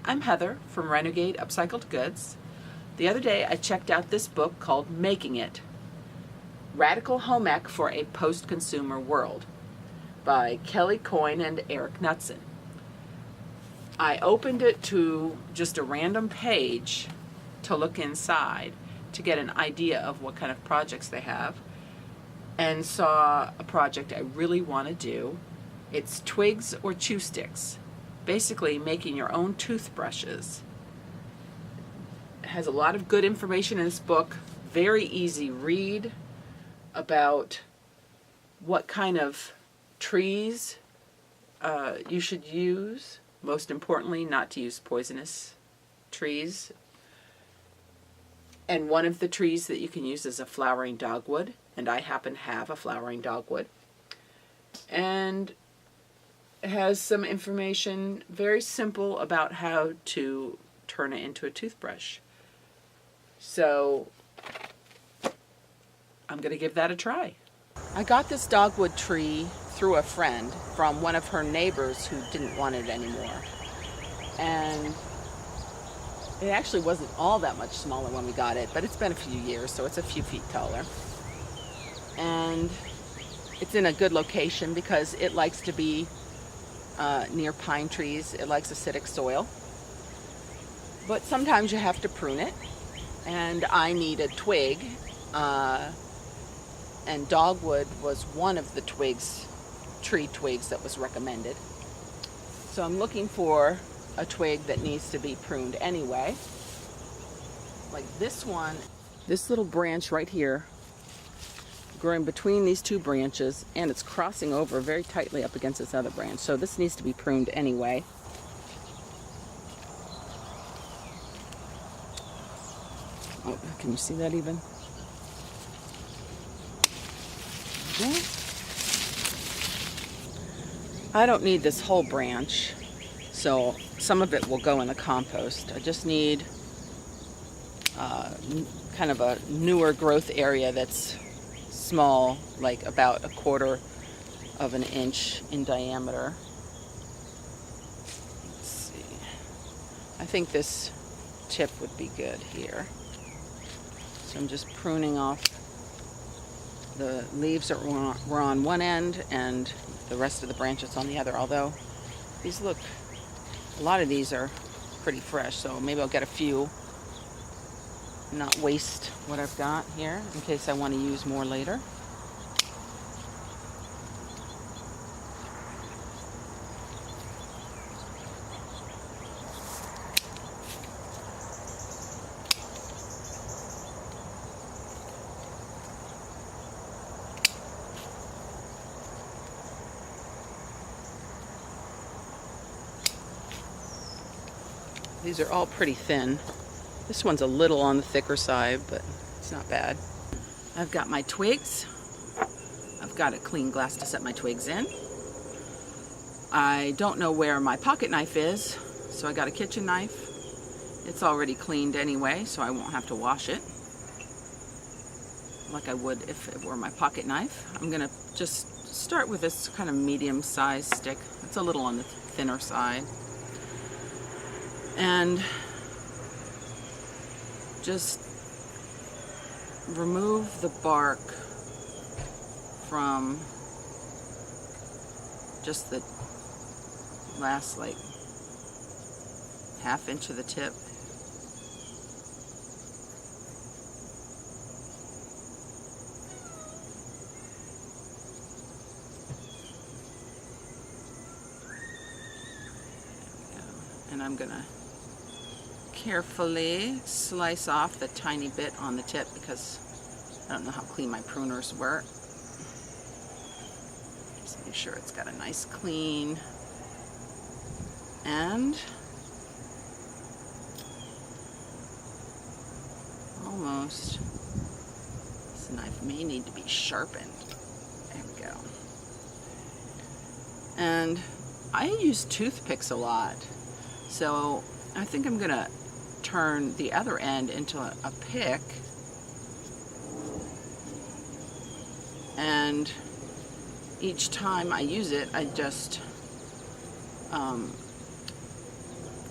I'm Heather from Renegade Upcycled Goods. The other day I checked out this book called Making It, Radical Home Ec for a Post-Consumer World by Coyne and Erik Knutzen. I opened it to just a random page to look inside to get an idea of what kind of projects they have, and saw a project I really want to do. It's twigs or chew sticks. Basically making your own toothbrushes. It has a lot of good information in this book, very easy read about what kind of trees you should use. Most importantly, not to use poisonous trees. And one of the trees that you can use is a flowering dogwood, and I happen to have a flowering dogwood. And it has some information, very simple, about how to turn it into a toothbrush. So I'm going to give that a try. I got this dogwood tree through a friend from one of her neighbors who didn't want it anymore. And it actually wasn't all that much smaller when we got it, but it's been a few years, so it's a few feet taller. And it's in a good location because it likes to be near pine trees. It likes acidic soil. But sometimes you have to prune it. And I need a twig. And dogwood was one of the tree twigs that was recommended. So I'm looking for a twig that needs to be pruned anyway. Like this one. This little branch right here, growing between these two branches, and it's crossing over very tightly up against this other branch. So this needs to be pruned anyway. Oh, can you see that even? Okay. I don't need this whole branch, so some of it will go in the compost. I just need kind of a newer growth area that's small, like about 1/4 of an inch in diameter. Let's see. I think this tip would be good here. So I'm just pruning off the leaves that were on one end and the rest of the branches on the other, although these look, a lot of these are pretty fresh, so maybe I'll get a few, not waste what I've got here in case I want to use more later. These are all pretty thin. This one's a little on the thicker side, but it's not bad. I've got my twigs. I've got a clean glass to set my twigs in. I don't know where my pocket knife is, so I got a kitchen knife. It's already cleaned anyway, so I won't have to wash it like I would if it were my pocket knife. I'm gonna just start with this kind of medium-sized stick. It's a little on the thinner side. And just remove the bark from just the last like 1/2 inch of the tip. And I'm gonna carefully slice off the tiny bit on the tip because I don't know how clean my pruners were. Just make sure it's got a nice clean end. Almost. This knife may need to be sharpened. There we go. And I use toothpicks a lot, so I think I'm gonna turn the other end into a pick and each time I use it I just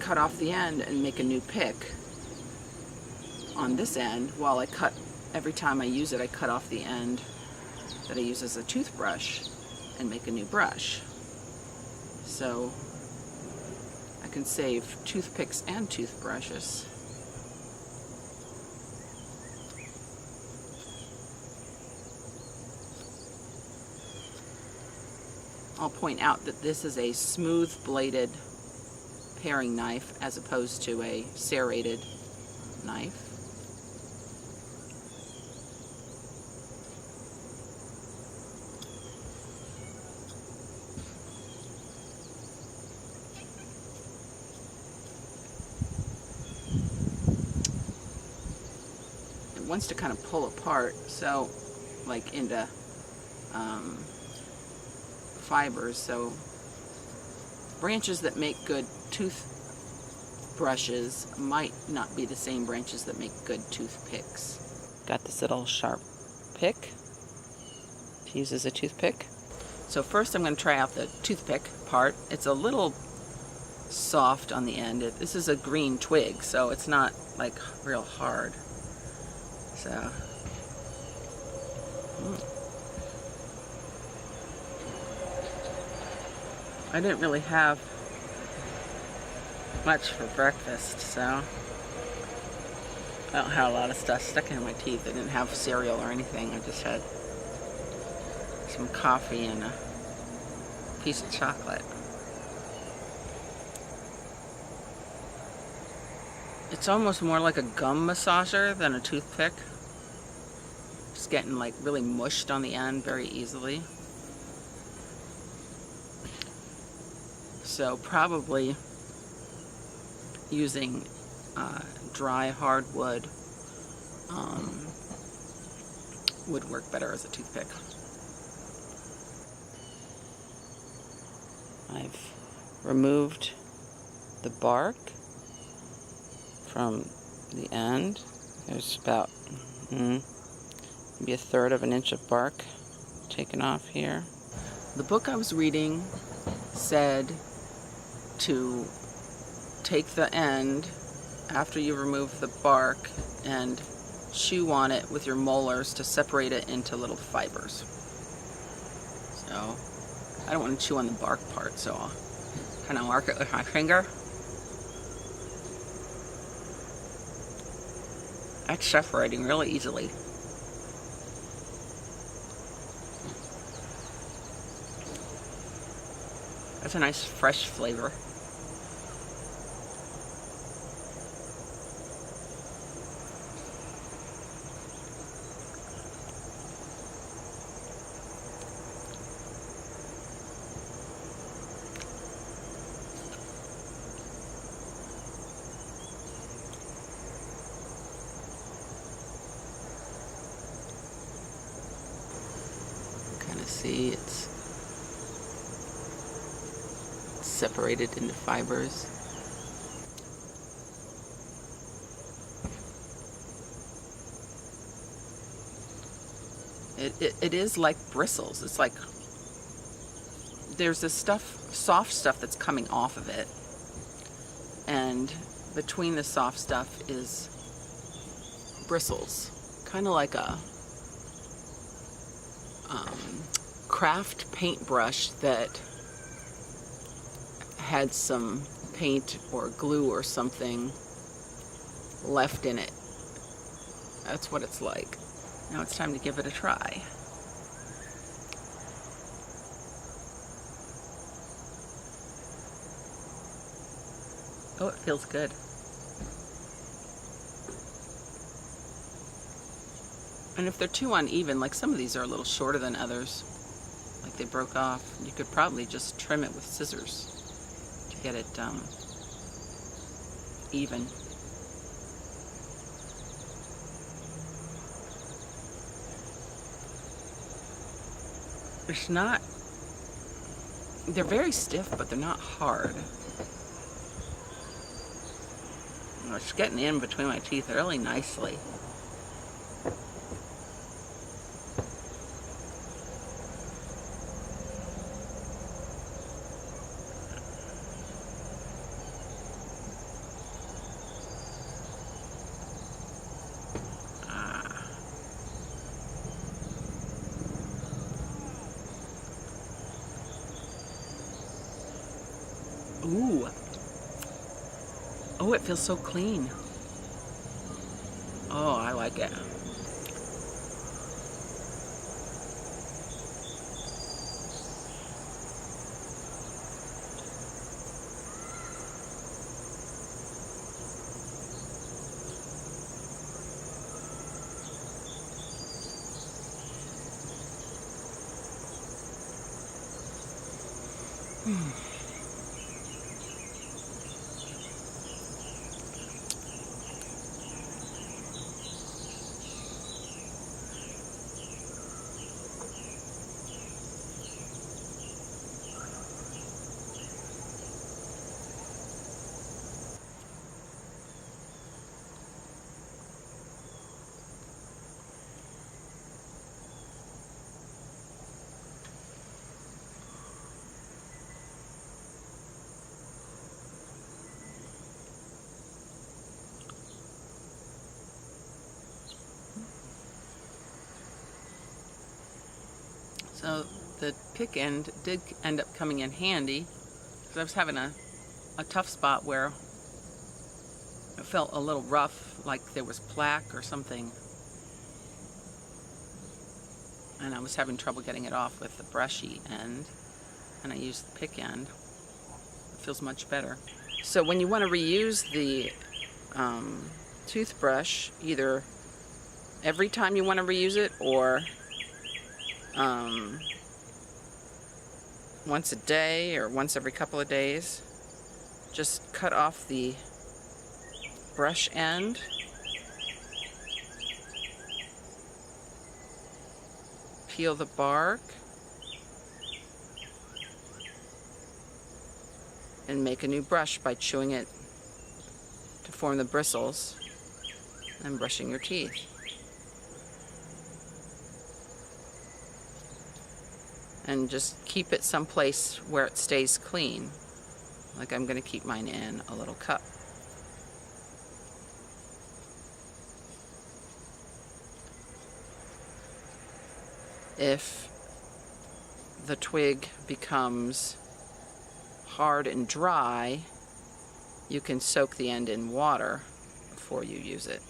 cut off the end and make a new pick on this end while I cut, every time I use it, I cut off the end that I use as a toothbrush and make a new brush. So I can save toothpicks and toothbrushes. I'll point out that this is a smooth bladed paring knife as opposed to a serrated knife. It wants to kind of pull apart, so like into fibers, so branches that make good toothbrushes might not be the same branches that make good toothpicks. Got this little sharp pick to use as a toothpick. So first I'm going to try out the toothpick part. It's a little soft on the end. This is a green twig, so it's not like real hard. So I didn't really have much for breakfast, so I don't have a lot of stuff stuck in my teeth. I didn't have cereal or anything. I just had some coffee and a piece of chocolate. It's almost more like a gum massager than a toothpick. Just getting like really mushed on the end very easily. So probably using dry hardwood would work better as a toothpick. I've removed the bark from the end. There's about maybe a third of an inch of bark taken off here. The book I was reading said to take the end after you remove the bark and chew on it with your molars to separate it into little fibers. So I don't want to chew on the bark part, so I'll kind of mark it with my finger. That's separating really easily. That's a nice fresh flavor. Kind of see it's separated into fibers. It is like bristles. It's like there's this stuff, soft stuff that's coming off of it, and between the soft stuff is bristles, kind of like a craft paintbrush that had some paint or glue or something left in it. That's what it's like. Now it's time to give it a try. Oh, it feels good. And if they're too uneven, like some of these are a little shorter than others, like they broke off, you could probably just trim it with scissors to get it even. It's not, they're very stiff, but they're not hard. It's getting in between my teeth really nicely. Oh, it feels so clean. Oh, I like it. So the pick end did end up coming in handy because I was having a tough spot where it felt a little rough, like there was plaque or something, and I was having trouble getting it off with the brushy end, and I used the pick end. It feels much better. So when you want to reuse the toothbrush, either every time you want to reuse it or once a day or once every couple of days, just cut off the brush end peel the bark and make a new brush by chewing it to form the bristles and brushing your teeth. And just keep it someplace where it stays clean. Like I'm going to keep mine in a little cup. If the twig becomes hard and dry, you can soak the end in water before you use it.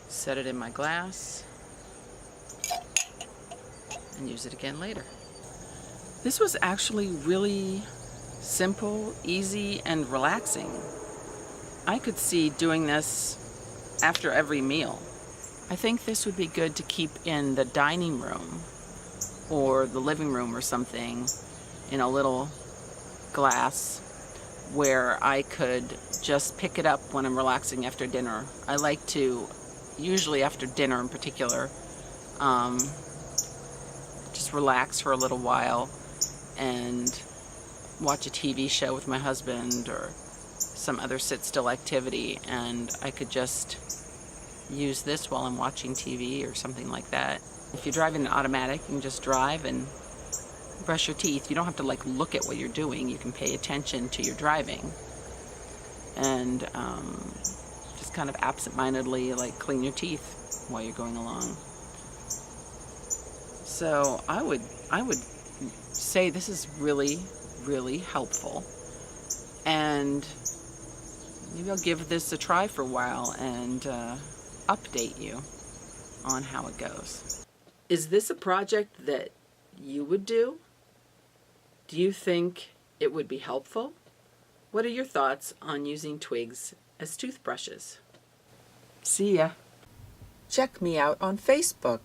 Set it in my glass and use it again later. This was actually really simple, easy, and relaxing. I could see doing this after every meal. I think this would be good to keep in the dining room or the living room or something in a little glass where I could just pick it up when I'm relaxing after dinner. I like to, usually after dinner in particular, just relax for a little while and watch a TV show with my husband or some other sit-still activity, and I could just use this while I'm watching TV or something like that. If you're driving an automatic, you can just drive and brush your teeth. You don't have to like look at what you're doing. You can pay attention to your driving and just kind of absent-mindedly like clean your teeth while you're going along. So I would say this is really, really helpful, and maybe I'll give this a try for a while and update you on how it goes. Is this a project that you would do? Do you think it would be helpful? What are your thoughts on using twigs as toothbrushes? See ya. Check me out on Facebook.